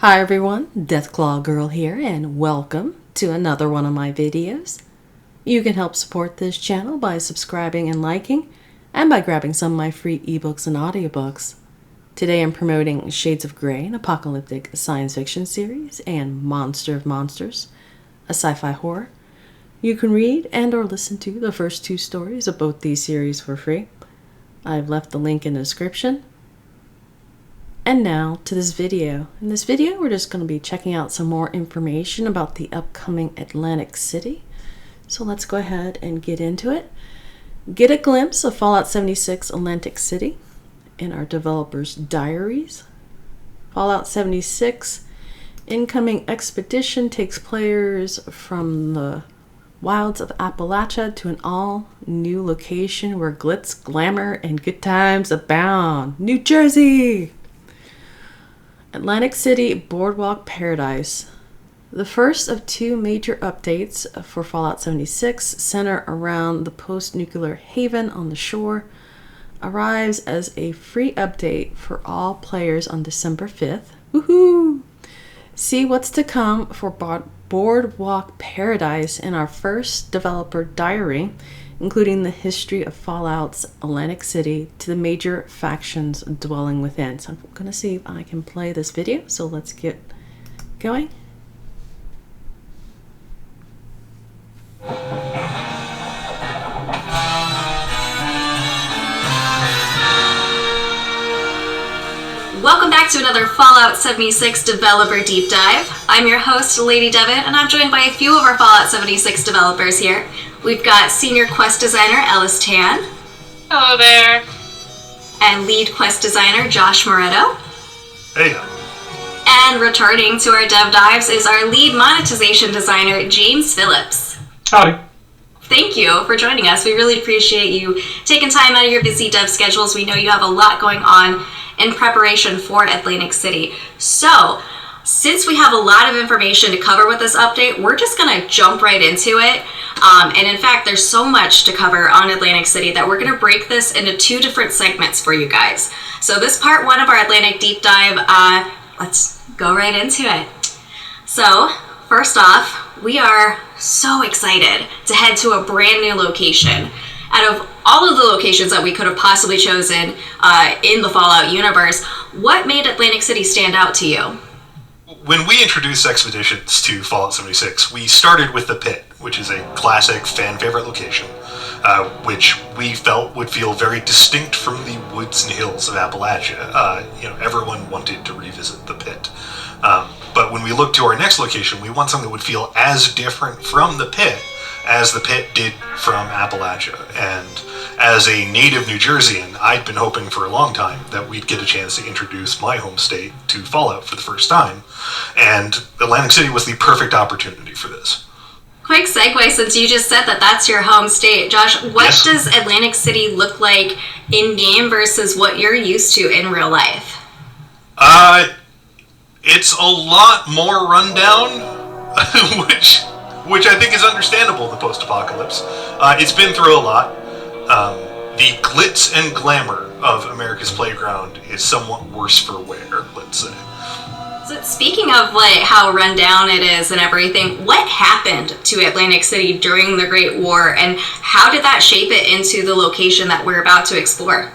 Hi everyone, Deathclaw Girl here, and welcome to another one of my videos. You can help support this channel by subscribing and liking, and by grabbing some of my free ebooks and audiobooks. Today I'm promoting Shades of Grey, an apocalyptic science fiction series, and Monster of Monsters, a sci-fi horror. You can read and or listen to the first two stories of both these series for free. I've left the link in the description. And now to this video. In this video, we're just going to be checking out some more information about the upcoming Atlantic City. So let's go ahead and get into it. Get a glimpse of Fallout 76 Atlantic City in our developer's diaries. Fallout 76 incoming expedition takes players from the wilds of Appalachia to an all-new location where glitz, glamour, and good times abound. New Jersey! Atlantic City Boardwalk Paradise. The first of two major updates for Fallout 76 center around the post-nuclear haven on the shore, arrives as a free update for all players on December 5th. Woohoo! See what's to come for Boardwalk Paradise in our first developer diary, including the history of Fallout's Atlantic City to the major factions dwelling within. So I'm going to see if I can play this video, so let's get going. Welcome back to another Fallout 76 Developer Deep Dive. I'm your host, Lady Devin, and I'm joined by a few of our Fallout 76 developers here. We've got Senior Quest Designer Ellis Tan. Hello there. And Lead Quest Designer Josh Moretto. Hey. And returning to our Dev Dives is our Lead Monetization Designer James Phillips. Howdy. Thank you for joining us. We really appreciate you taking time out of your busy dev schedules. We know you have a lot going on in preparation for Atlantic City. So, since we have a lot of information to cover with this update, we're just going to jump right into it. And in fact, there's so much to cover on Atlantic City that we're going to break this into two different segments for you guys. So this part one of our Atlantic Deep Dive, let's go right into it. So, first off, we are so excited to head to a brand new location. Out of all of the locations that we could have possibly chosen in the Fallout universe, what made Atlantic City stand out to you? When we introduced expeditions to Fallout 76, we started with the Pit, which is a classic fan-favorite location, which we felt would feel very distinct from the woods and hills of Appalachia. Everyone wanted to revisit the Pit. But when we looked to our next location, we want something that would feel as different from the Pit as the Pit did from Appalachia. And as a native New Jerseyan, I'd been hoping for a long time that we'd get a chance to introduce my home state to Fallout for the first time, and Atlantic City was the perfect opportunity for this. Quick segue, since you just said that that's your home state. Josh, what does Atlantic City look like in-game versus what you're used to in real life? It's a lot more rundown, which I think is understandable in the post-apocalypse. It's been through a lot. The glitz and glamour of America's playground is somewhat worse for wear, let's say. So speaking of how run down it is and everything, what happened to Atlantic City during the Great War, and how did that shape it into the location that we're about to explore?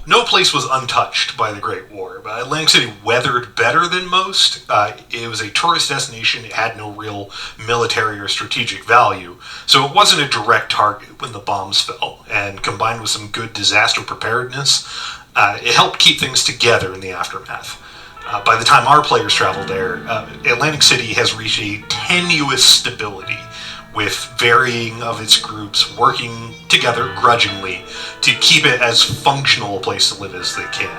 No place was untouched by the Great War, but Atlantic City weathered better than most. It was a tourist destination. It had no real military or strategic value, so it wasn't a direct target when the bombs fell, and combined with some good disaster preparedness, it helped keep things together in the aftermath. By the time our players traveled there, Atlantic City has reached a tenuous stability, with varying of its groups working together grudgingly to keep it as functional a place to live as they can.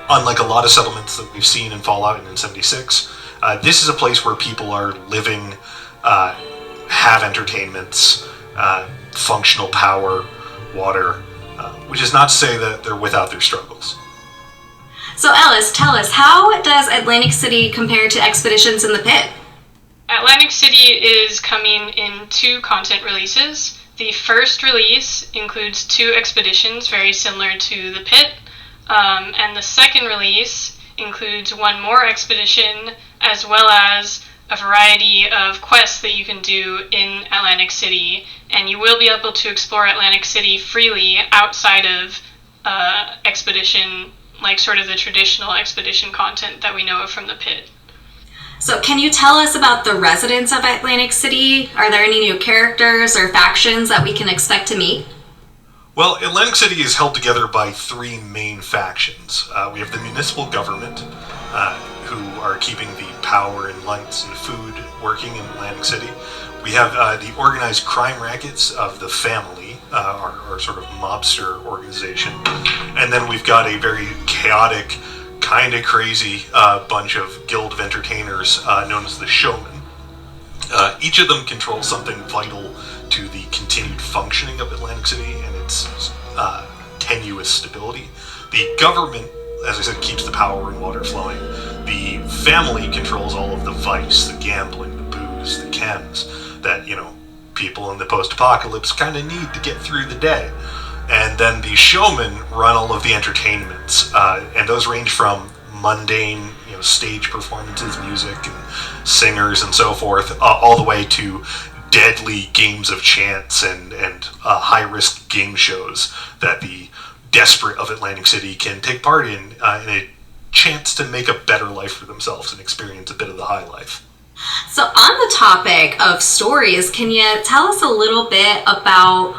Unlike a lot of settlements that we've seen in Fallout and in 76, this is a place where people are living, have entertainments, functional power, water, which is not to say that they're without their struggles. So Ellis, tell us, how does Atlantic City compare to Expeditions in the Pit? Atlantic City is coming in 2 content releases. The first release includes 2 expeditions very similar to the Pit, and the second release includes one more expedition, as well as a variety of quests that you can do in Atlantic City, and you will be able to explore Atlantic City freely outside of expedition, like sort of the traditional expedition content that we know of from the pit. So can you tell us about the residents of Atlantic City? Are there any new characters or factions that we can expect to meet? Well, Atlantic City is held together by three main factions. We have the municipal government, who are keeping the power and lights and food working in Atlantic City. We have the organized crime rackets of the family, our sort of mobster organization. And then we've got a very chaotic, kind of crazy bunch of guild of entertainers known as the showmen. Each of them controls something vital to the continued functioning of Atlantic City and its tenuous stability. The government, as I said, keeps the power and water flowing. The family controls all of the vice, the gambling, the booze, the chems that, people in the post-apocalypse kind of need to get through the day. And then the showmen run all of the entertainments, and those range from mundane, stage performances, music, and singers and so forth, all the way to deadly games of chance and high-risk game shows that the desperate of Atlantic City can take part in a chance to make a better life for themselves and experience a bit of the high life. So on the topic of stories, can you tell us a little bit about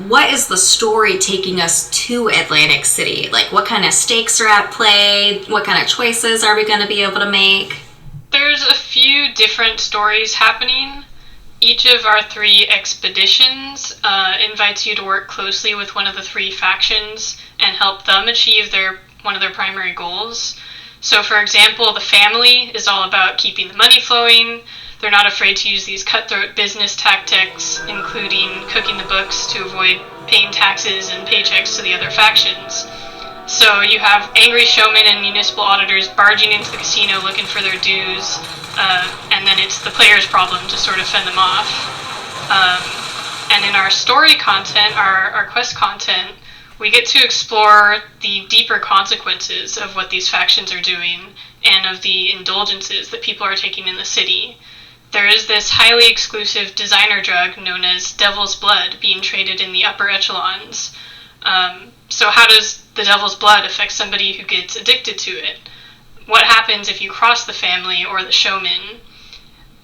what is the story taking us to Atlantic City? Like, what kind of stakes are at play? What kind of choices are we going to be able to make? There's a few different stories happening. Each of our three expeditions invites you to work closely with one of the three factions and help them achieve one of their primary goals. So, for example, the family is all about keeping the money flowing. They're not afraid to use these cutthroat business tactics, including cooking the books to avoid paying taxes and paychecks to the other factions. So you have angry showmen and municipal auditors barging into the casino looking for their dues, and then it's the player's problem to sort of fend them off. And in our story content, our quest content, we get to explore the deeper consequences of what these factions are doing and of the indulgences that people are taking in the city. There is this highly exclusive designer drug known as Devil's Blood being traded in the upper echelons. So how does the Devil's Blood affect somebody who gets addicted to it? What happens if you cross the family or the showman?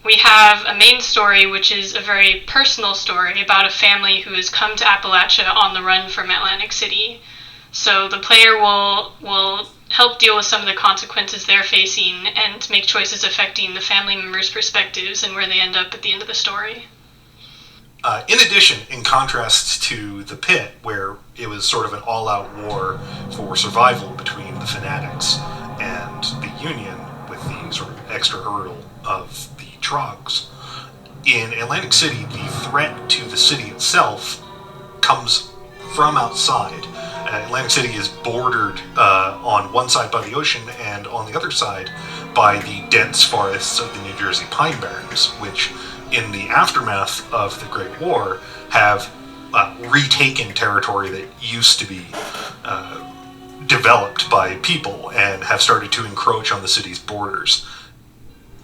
We have a main story, which is a very personal story about a family who has come to Appalachia on the run from Atlantic City. So the player will help deal with some of the consequences they're facing and make choices affecting the family members' perspectives and where they end up at the end of the story. In addition, in contrast to the pit, where it was sort of an all-out war for survival between the fanatics and the Union, with the sort of extra hurdle of the Trogs, in Atlantic City, the threat to the city itself comes from outside. Atlantic City is bordered on one side by the ocean and on the other side by the dense forests of the New Jersey Pine Barrens, which in the aftermath of the Great War have retaken territory that used to be developed by people and have started to encroach on the city's borders.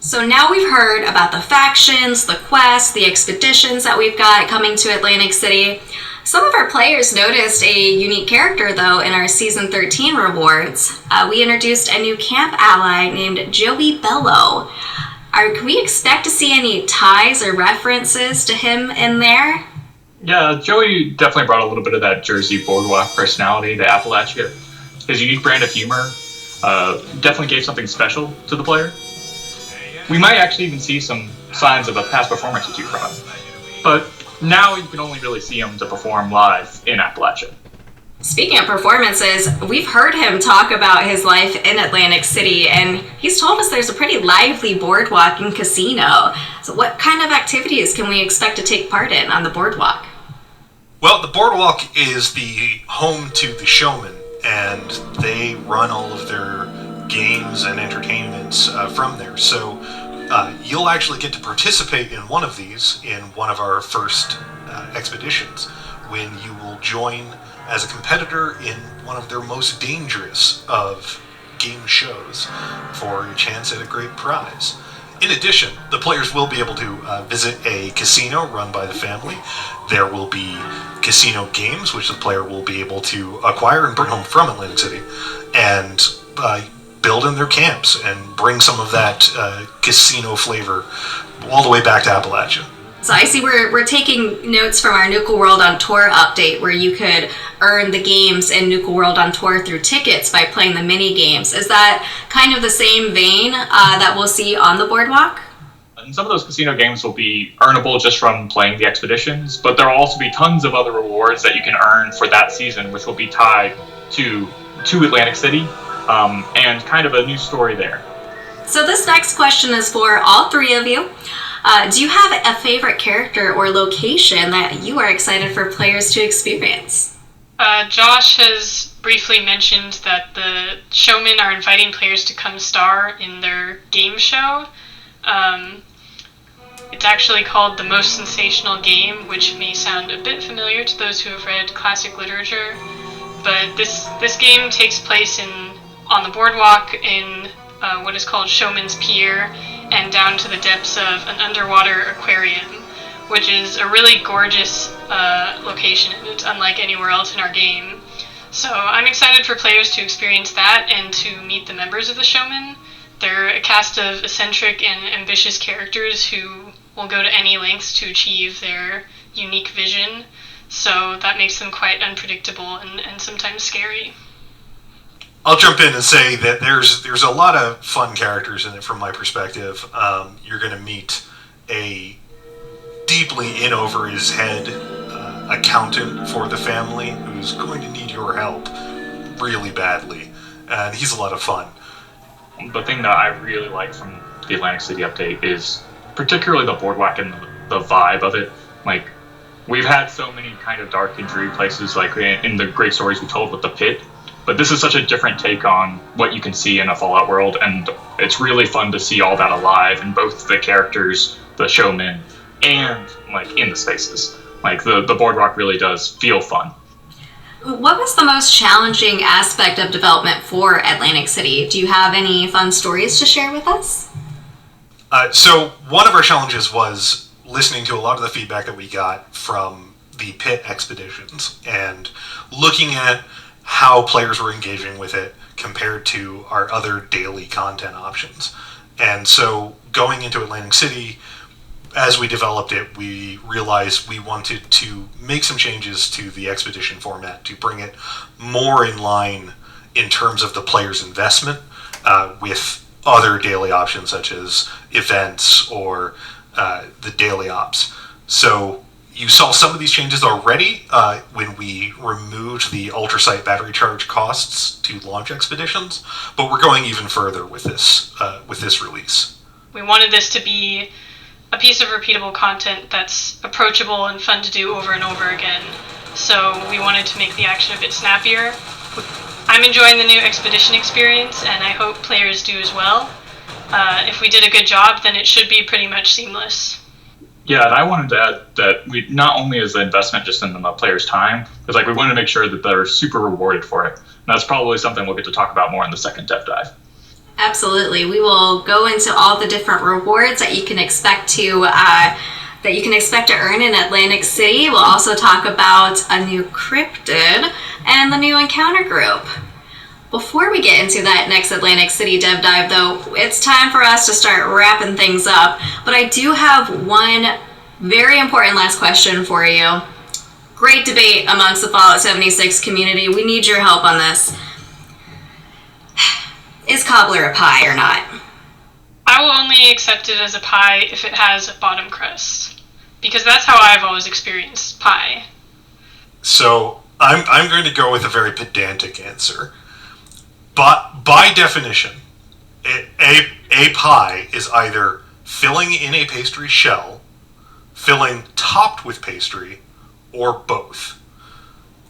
So now we've heard about the factions, the quests, the expeditions that we've got coming to Atlantic City. Some of our players noticed a unique character, though, in our Season 13 rewards. We introduced a new camp ally named Joey Bello. Can we expect to see any ties or references to him in there? Yeah, Joey definitely brought a little bit of that Jersey Boardwalk personality to Appalachia. His unique brand of humor definitely gave something special to the player. We might actually even see some signs of a past performance or two from him. But now you can only really see him to perform live in Appalachia. Speaking of performances, we've heard him talk about his life in Atlantic City, and he's told us there's a pretty lively boardwalk and casino. So what kind of activities can we expect to take part in on the boardwalk? Well, the boardwalk is the home to the showmen, and they run all of their games and entertainments from there. So you'll actually get to participate in one of these in one of our first expeditions, when you will join as a competitor in one of their most dangerous of game shows for a chance at a great prize. In addition, the players will be able to visit a casino run by the family. There will be casino games, which the player will be able to acquire and bring home from Atlantic City, and build in their camps and bring some of that casino flavor all the way back to Appalachia. So I see we're taking notes from our Nuka World on Tour update, where you could earn the games in Nuka World on Tour through tickets by playing the mini games. Is that kind of the same vein that we'll see on the Boardwalk? And some of those casino games will be earnable just from playing the expeditions, but there will also be tons of other rewards that you can earn for that season, which will be tied to Atlantic City, and kind of a new story there. So this next question is for all three of you. Do you have a favorite character or location that you are excited for players to experience? Josh has briefly mentioned that the showmen are inviting players to come star in their game show. It's actually called The Most Sensational Game, which may sound a bit familiar to those who have read classic literature. But this game takes place on the boardwalk in what is called Showman's Pier, and down to the depths of an underwater aquarium, which is a really gorgeous location, and it's unlike anywhere else in our game. So I'm excited for players to experience that and to meet the members of the Showmen. They're a cast of eccentric and ambitious characters who will go to any lengths to achieve their unique vision, so that makes them quite unpredictable and sometimes scary. I'll jump in and say that there's a lot of fun characters in it from my perspective. You're going to meet a deeply in over his head accountant for the family who's going to need your help really badly, and he's a lot of fun. The thing that I really like from the Atlantic City update is particularly the boardwalk and the vibe of it. Like, we've had so many kind of dark and dreary places, like in the great stories we told with the pit, but this is such a different take on what you can see in a Fallout world, and it's really fun to see all that alive in both the characters, the showmen, and like in the spaces. Like the boardwalk really does feel fun. What was the most challenging aspect of development for Atlantic City? Do you have any fun stories to share with us? So one of our challenges was listening to a lot of the feedback that we got from the pit expeditions and looking at how players were engaging with it compared to our other daily content options. And so going into Atlantic City, as we developed it, we realized we wanted to make some changes to the expedition format to bring it more in line in terms of the player's investment with other daily options such as events or the daily ops. So you saw some of these changes already when we removed the ultrasight battery charge costs to launch expeditions, but we're going even further with this release. We wanted this to be a piece of repeatable content that's approachable and fun to do over and over again. So we wanted to make the action a bit snappier. I'm enjoying the new expedition experience, and I hope players do as well. If we did a good job, then it should be pretty much seamless. Yeah, and I wanted to add that we not only is the investment just in the player's time, because like we wanted to make sure that they're super rewarded for it. And that's probably something we'll get to talk about more in the second dev dive. Absolutely. We will go into all the different rewards that you can expect to earn in Atlantic City. We'll also talk about a new cryptid and the new encounter group. Before we get into that next Atlantic City dev dive, though, it's time for us to start wrapping things up. But I do have one very important last question for you. Great debate amongst the Fallout 76 community. We need your help on this. Is cobbler a pie or not? I will only accept it as a pie if it has a bottom crust, because that's how I've always experienced pie. So I'm going to go with a very pedantic answer. But by definition, a pie is either filling in a pastry shell, filling topped with pastry, or both.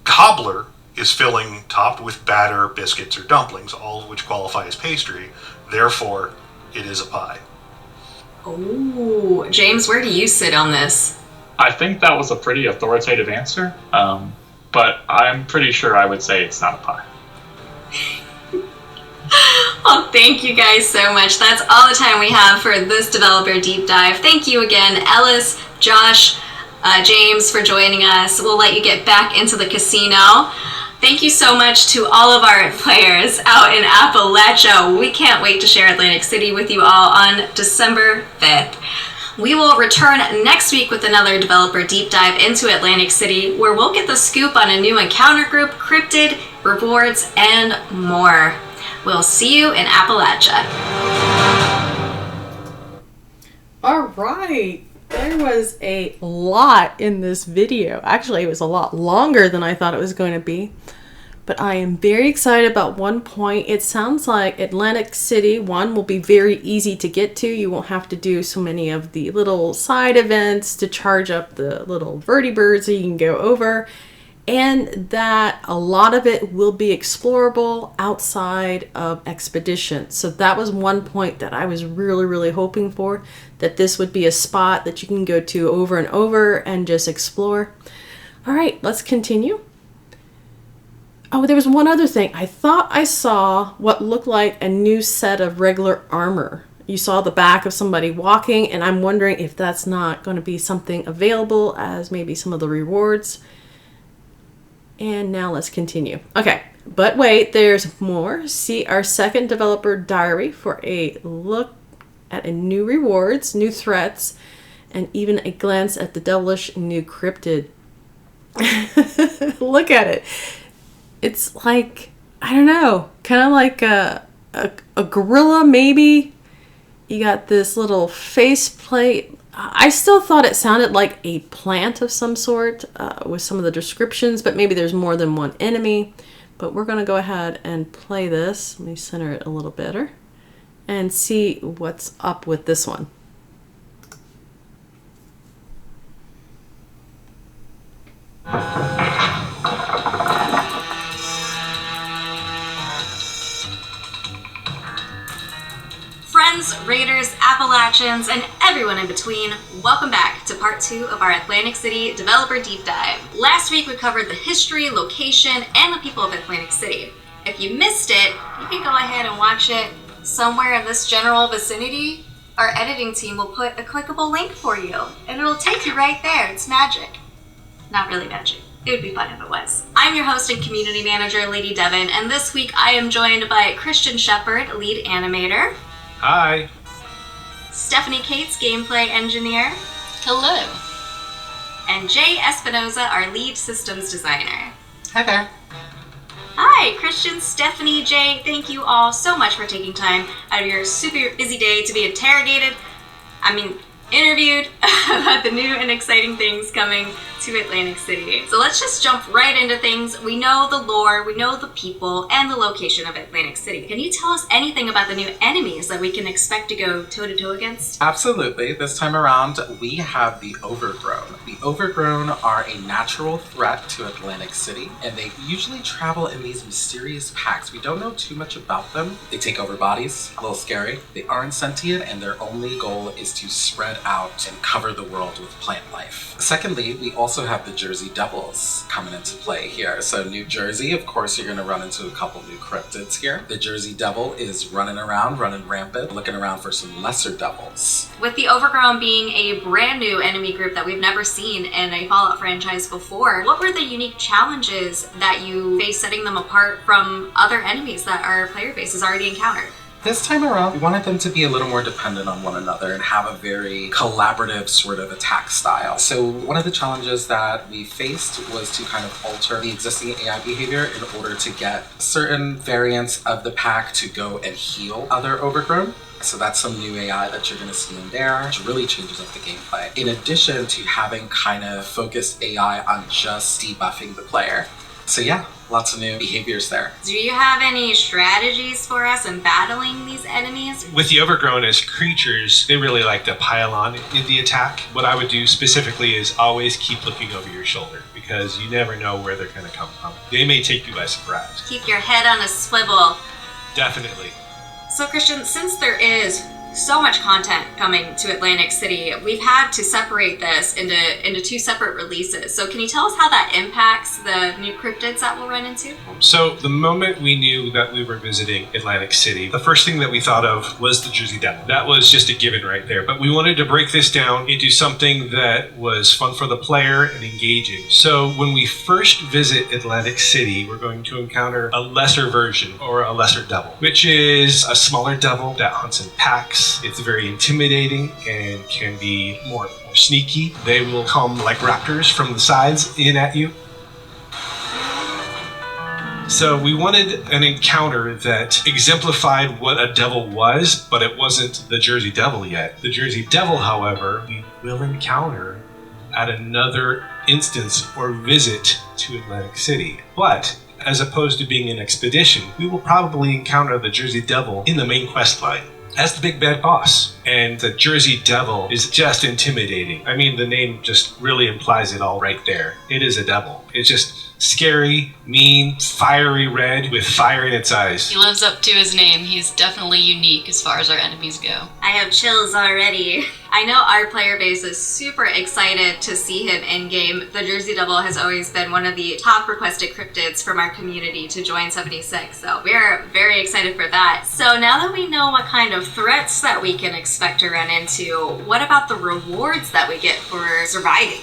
Cobbler is filling topped with batter, biscuits, or dumplings, all of which qualify as pastry. Therefore, it is a pie. Oh, James, where do you sit on this? I think that was a pretty authoritative answer, but I'm pretty sure I would say it's not a pie. Well, thank you guys so much. That's all the time we have for this developer deep dive. Thank you again, Ellis, Josh, James, for joining us. We'll let you get back into the casino. Thank you so much to all of our players out in Appalachia. We can't wait to share Atlantic City with you all on December 5th. We will return next week with another developer deep dive into Atlantic City, where we'll get the scoop on a new encounter group, cryptid, rewards, and more. We'll see you in Appalachia. All right. There was a lot in this video. Actually, it was a lot longer than I thought it was going to be. But I am very excited about one point. It sounds like Atlantic City 1 will be very easy to get to. You won't have to do so many of the little side events to charge up the little vertibirds that you can go over. And that a lot of it will be explorable outside of expeditions. So that was one point that I was really, really hoping for, that this would be a spot that you can go to over and over and just explore. All right, let's continue. Oh, there was one other thing. I thought I saw what looked like a new set of regular armor. You saw the back of somebody walking, and I'm wondering if that's not going to be something available as maybe some of the rewards. And now let's continue. Okay, but wait, there's more. See our second developer diary for a look at a new rewards, new threats, and even a glance at the devilish new cryptid. Look at it. It's like, I don't know, kind of like a gorilla maybe. You got this little faceplate. I still thought it sounded like a plant of some sort with some of the descriptions, but maybe there's more than one enemy. But we're going to go ahead and play this. Let me center it a little better and see what's up with this one. Friends, raiders, Appalachians, and everyone in between, welcome back to part 2 of our Atlantic City Developer Deep Dive. Last week we covered the history, location, and the people of Atlantic City. If you missed it, you can go ahead and watch it somewhere in this general vicinity. Our editing team will put a clickable link for you, and it'll take you right there. It's magic. Not really magic. It would be fun if it was. I'm your host and community manager, Lady Devon, and this week I am joined by Christian Shepard, lead animator. Hi. Stephanie Cates, gameplay engineer. Hello. And Jay Espinoza, our lead systems designer. Hi there. Hi, Christian, Stephanie, Jay, thank you all so much for taking time out of your super busy day to be interviewed about the new and exciting things coming to Atlantic City. So let's just jump right into things. We know the lore, we know the people, and the location of Atlantic City. Can you tell us anything about the new enemies that we can expect to go toe-to-toe against? Absolutely. This time around, we have the Overgrown. The Overgrown are a natural threat to Atlantic City, and they usually travel in these mysterious packs. We don't know too much about them. They take over bodies, a little scary. They aren't sentient, and their only goal is to spread out and cover the world with plant life. Secondly, we also have the Jersey Devils coming into play here. So New Jersey, of course, you're going to run into a couple new cryptids here. The Jersey Devil is running around, running rampant, looking around for some lesser devils. With the Overgrown being a brand new enemy group that we've never seen in a Fallout franchise before, what were the unique challenges that you faced setting them apart from other enemies that our player base has already encountered? This time around, we wanted them to be a little more dependent on one another and have a very collaborative sort of attack style. So one of the challenges that we faced was to kind of alter the existing AI behavior in order to get certain variants of the pack to go and heal other Overgrown. So that's some new AI that you're going to see in there, which really changes up the gameplay. In addition to having kind of focused AI on just debuffing the player. So yeah, lots of new behaviors there. Do you have any strategies for us in battling these enemies? With the Overgrown as creatures, they really like to pile on in the attack. What I would do specifically is always keep looking over your shoulder, because you never know where they're going to come from. They may take you by surprise. Keep your head on a swivel. Definitely. So Christian, since there is so much content coming to Atlantic City. We've had to separate this into 2 separate releases. So can you tell us how that impacts the new cryptids that we'll run into? So the moment we knew that we were visiting Atlantic City, the first thing that we thought of was the Jersey Devil. That was just a given right there. But we wanted to break this down into something that was fun for the player and engaging. So when we first visit Atlantic City, we're going to encounter a lesser version, or a lesser devil, which is a smaller devil that hunts in packs. It's very intimidating and can be more sneaky. They will come like raptors from the sides in at you. So we wanted an encounter that exemplified what a devil was, but it wasn't the Jersey Devil yet. The Jersey Devil, however, we will encounter at another instance or visit to Atlantic City. But as opposed to being an expedition, we will probably encounter the Jersey Devil in the main quest line as the big bad boss. And the Jersey Devil is just intimidating. I mean, the name just really implies it all right there. It is a devil. It's just scary, mean, fiery red with fire in its eyes. He lives up to his name. He's definitely unique as far as our enemies go. I have chills already. I know our player base is super excited to see him in-game. The Jersey Devil has always been one of the top requested cryptids from our community to join 76, so we're very excited for that. So now that we know what kind of threats that we can expect to run into, what about the rewards that we get for surviving?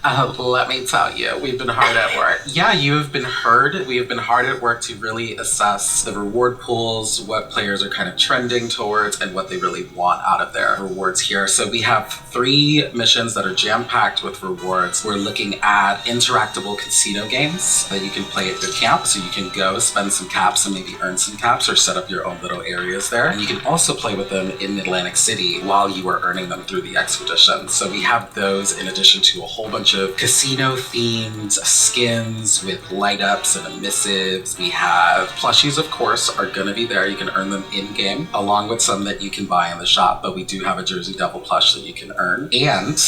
Let me tell you, we've been hard at work. Yeah, you have been heard. We have been hard at work to really assess the reward pools, what players are kind of trending towards, and what they really want out of their rewards here. So we have 3 missions that are jam-packed with rewards. We're looking at interactable casino games that you can play at your camp. So you can go spend some caps and maybe earn some caps or set up your own little areas there. And you can also play with them in Atlantic City while you are earning them through the expedition. So we have those in addition to a whole bunch of casino-themed skins with light-ups and emissives. We have plushies, of course, are going to be there. You can earn them in-game, along with some that you can buy in the shop, but we do have a Jersey Devil plush that you can earn. And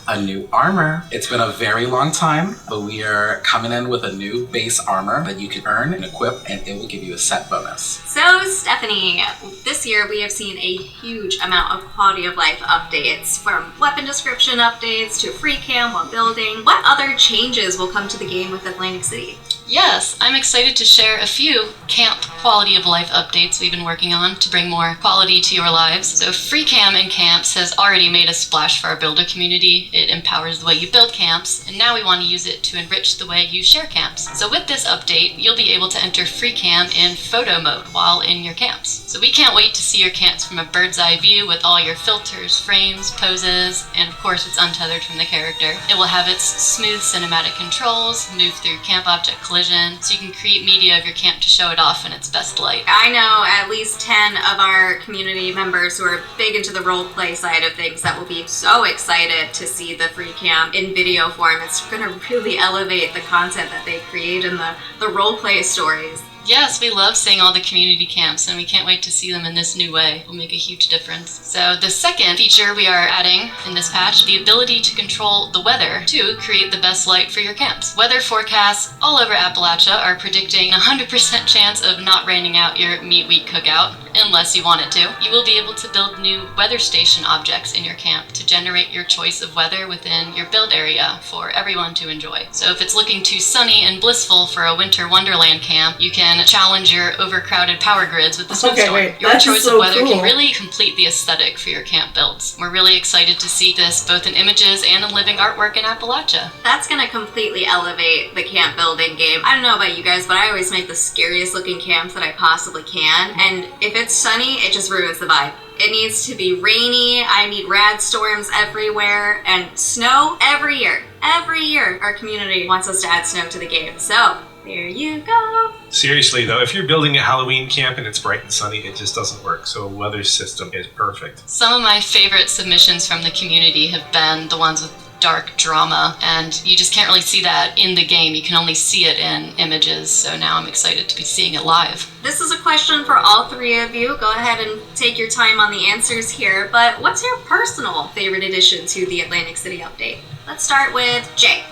a new armor. It's been a very long time, but we are coming in with a new base armor that you can earn and equip, and it will give you a set bonus. So, Stephanie, this year we have seen a huge amount of quality of life updates, from weapon description updates to free cam while building. What other changes will come to the game with Atlantic City? Yes, I'm excited to share a few camp quality of life updates we've been working on to bring more quality to your lives. So free cam in camps has already made a splash for our builder community. It empowers the way you build camps, and now we want to use it to enrich the way you share camps. So with this update, you'll be able to enter free cam in photo mode while in your camps. So we can't wait to see your camps from a bird's eye view with all your filters, frames, poses, and of course it's untethered from the character. It will have its smooth cinematic controls, move through camp object collision, so you can create media of your camp to show it off in its best light. I know at least 10 of our community members who are big into the roleplay side of things that will be so excited to see the free camp in video form. It's going to really elevate the content that they create in the roleplay stories. Yes, we love seeing all the community camps, and we can't wait to see them in this new way. It will make a huge difference. So the second feature we are adding in this patch, the ability to control the weather to create the best light for your camps. Weather forecasts all over Appalachia are predicting a 100% chance of not raining out your meat week cookout, unless you want it to. You will be able to build new weather station objects in your camp to generate your choice of weather within your build area for everyone to enjoy. So if it's looking too sunny and blissful for a winter wonderland camp, you can challenge your overcrowded power grids with the snowstorm. Your choice of weather can really complete the aesthetic for your camp builds. We're really excited to see this both in images and in living artwork in Appalachia. That's going to completely elevate the camp building game. I don't know about you guys, but I always make the scariest looking camps that I possibly can, and if it's sunny, it just ruins the vibe. It needs to be rainy, I need rad storms everywhere, and snow every year. Every year, our community wants us to add snow to the game, so there you go. Seriously though, if you're building a Halloween camp and it's bright and sunny, it just doesn't work. So a weather system is perfect. Some of my favorite submissions from the community have been the ones with dark drama, and you just can't really see that in the game. You can only see it in images, so now I'm excited to be seeing it live. This is a question for all 3 of you. Go ahead and take your time on the answers here, but what's your personal favorite addition to the Atlantic City update? Let's start with Jay.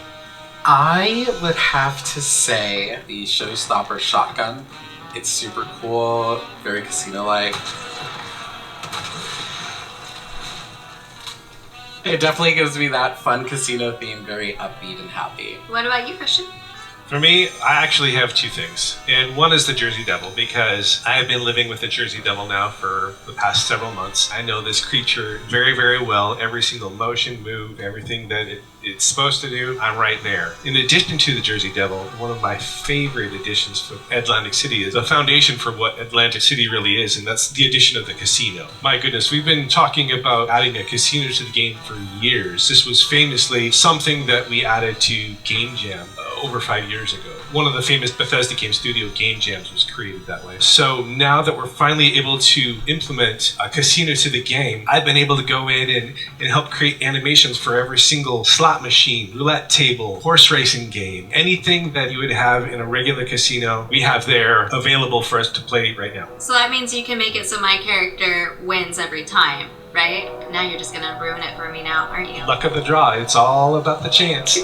I would have to say the Showstopper shotgun. It's super cool, very casino-like. It definitely gives me that fun casino theme, very upbeat and happy. What about you, Christian? For me, I actually have two things. And one is the Jersey Devil, because I have been living with the Jersey Devil now for the past several months. I know this creature very, very well. Every single motion, move, everything that it's supposed to do, I'm right there. In addition to the Jersey Devil, one of my favorite additions for Atlantic City is the foundation for what Atlantic City really is, and that's the addition of the casino. My goodness, we've been talking about adding a casino to the game for years. This was famously something that we added to Game Jam over 5 years ago. One of the famous Bethesda game studio game jams was created that way. So now that we're finally able to implement a casino to the game, I've been able to go in and help create animations for every single slot machine, roulette table, horse racing game, anything that you would have in a regular casino, we have there available for us to play right now. So that means you can make it so my character wins every time, right? Now you're just gonna ruin it for me now, aren't you? Luck of the draw, it's all about the chance.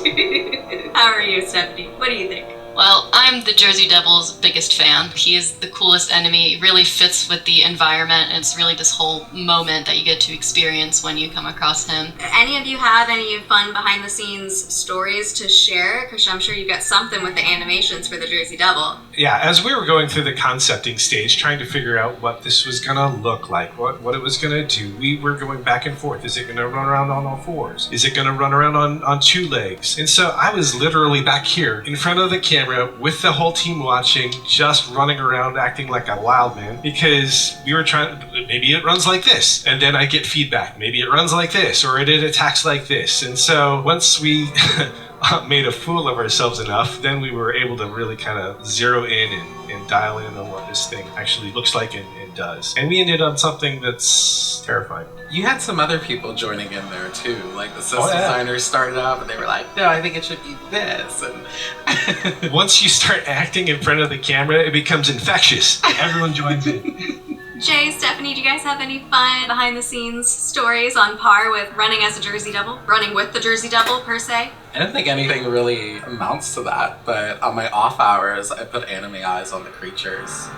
How are you, Stephanie? What do you think? Well, I'm the Jersey Devil's biggest fan. He is the coolest enemy. He really fits with the environment, and it's really this whole moment that you get to experience when you come across him. Any of you have any fun behind-the-scenes stories to share? Because I'm sure you got something with the animations for the Jersey Devil. Yeah, as we were going through the concepting stage, trying to figure out what this was going to look like, what it was going to do, we were going back and forth. Is it going to run around on all fours? Is it going to run around on two legs? And so I was literally back here in front of the camera with the whole team watching, just running around acting like a wild man, because we were trying, maybe it runs like this, and then I get feedback. Maybe it runs like this, or it attacks like this. And so once we made a fool of ourselves enough, then we were able to really kind of zero in and dial in on what this thing actually looks like and does. And we ended on something that's terrifying. You had some other people joining in there too, like the system designers started up and they were like, no, I think it should be this. And once you start acting in front of the camera, it becomes infectious. Everyone joins in. Jay, Stephanie, do you guys have any fun behind-the-scenes stories on par with running as a Jersey Devil? Running with the Jersey Devil, per se? I don't think anything really amounts to that, but on my off hours, I put anime eyes on the creatures.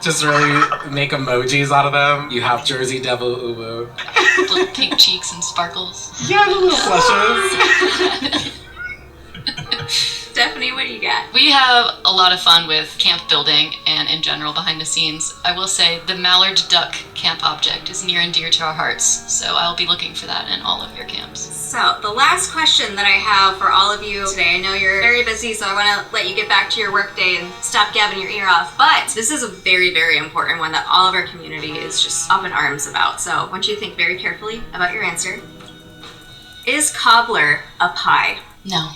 Just really make emojis out of them. You have Jersey Devil Uwu. Little pink cheeks and sparkles. Yeah, the little flushes. Stephanie, what do you got? We have a lot of fun with camp building and in general behind the scenes. I will say the mallard duck camp object is near and dear to our hearts, so I'll be looking for that in all of your camps. So, the last question that I have for all of you today, I know you're very busy, so I want to let you get back to your workday and stop gabbing your ear off, but this is a very, very important one that all of our community is just up in arms about, so I want you to think very carefully about your answer. Is cobbler a pie? No,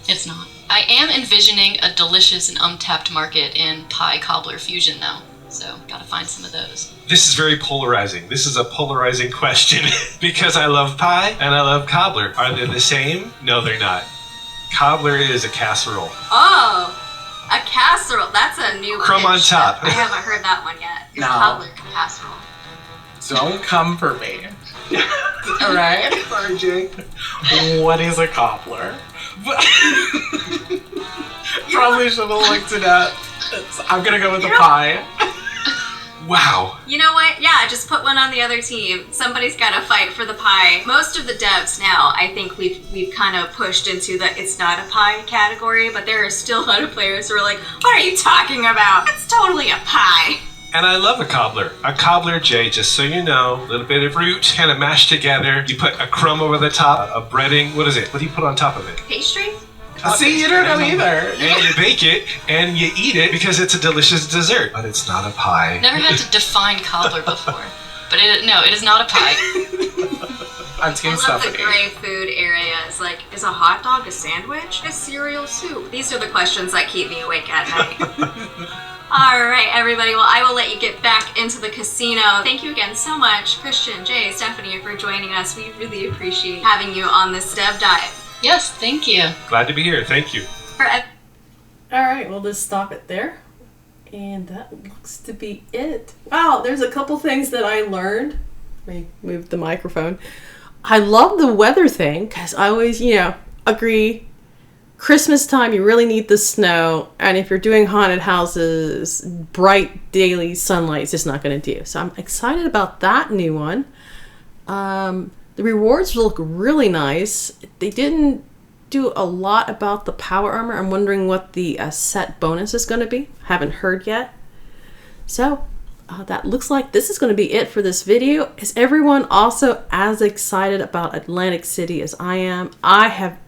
it's not. I am envisioning a delicious and untapped market in pie cobbler fusion though, so gotta find some of those. This is very polarizing. This is a polarizing question because I love pie and I love cobbler. Are they the same? No, they're not. Cobbler is a casserole. Oh, a casserole. That's a new Crumb on pitch. top. I haven't heard that one yet. No. Cobbler casserole. Don't come for me. Alright? Sorry, Jay. What is a cobbler? Probably should have looked it up. I'm gonna go with the pie. Wow. You know what? Yeah, just put one on the other team. Somebody's got to fight for the pie. Most of the devs now, I think we've kind of pushed into the it's not a pie category, but there are still a lot of players who are like, what are you talking about? It's totally a pie. And I love a cobbler. A cobbler, Jay, just so you know, a little bit of fruit kind of mashed together. You put a crumb over the top, a breading. What is it? What do you put on top of it? Pastry? See, you don't know either. And you bake it and you eat it because it's a delicious dessert. But it's not a pie. Never had to define cobbler before, but it is not a pie. I'm Team I love Stephanie. the gray food area. It's like, is a hot dog a sandwich? A cereal soup? These are the questions that keep me awake at night. All right, everybody. Well, I will let you get back into the casino. Thank you again so much, Christian, Jay, Stephanie, for joining us. We really appreciate having you on this dev dive. Yes, thank you. Glad to be here. Thank you. Alright, we'll just stop it there. And that looks to be it. Wow, there's a couple things that I learned. Let me move the microphone. I love the weather thing because I always, agree Christmas time, you really need the snow. And if you're doing haunted houses, bright daily sunlight is just not going to do. So I'm excited about that new one. The rewards look really nice. They didn't do a lot about the power armor. I'm wondering what the set bonus is going to be. Haven't heard yet. So that looks like this is going to be it for this video. Is everyone also as excited about Atlantic City as I am?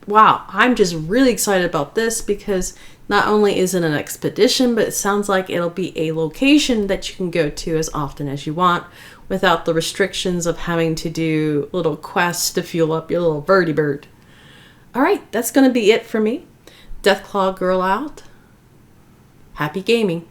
Wow, I'm just really excited about this because not only is it an expedition, but it sounds like it'll be a location that you can go to as often as you want without the restrictions of having to do little quests to fuel up your little birdie bird. All right, that's going to be it for me. Deathclaw Girl out. Happy gaming.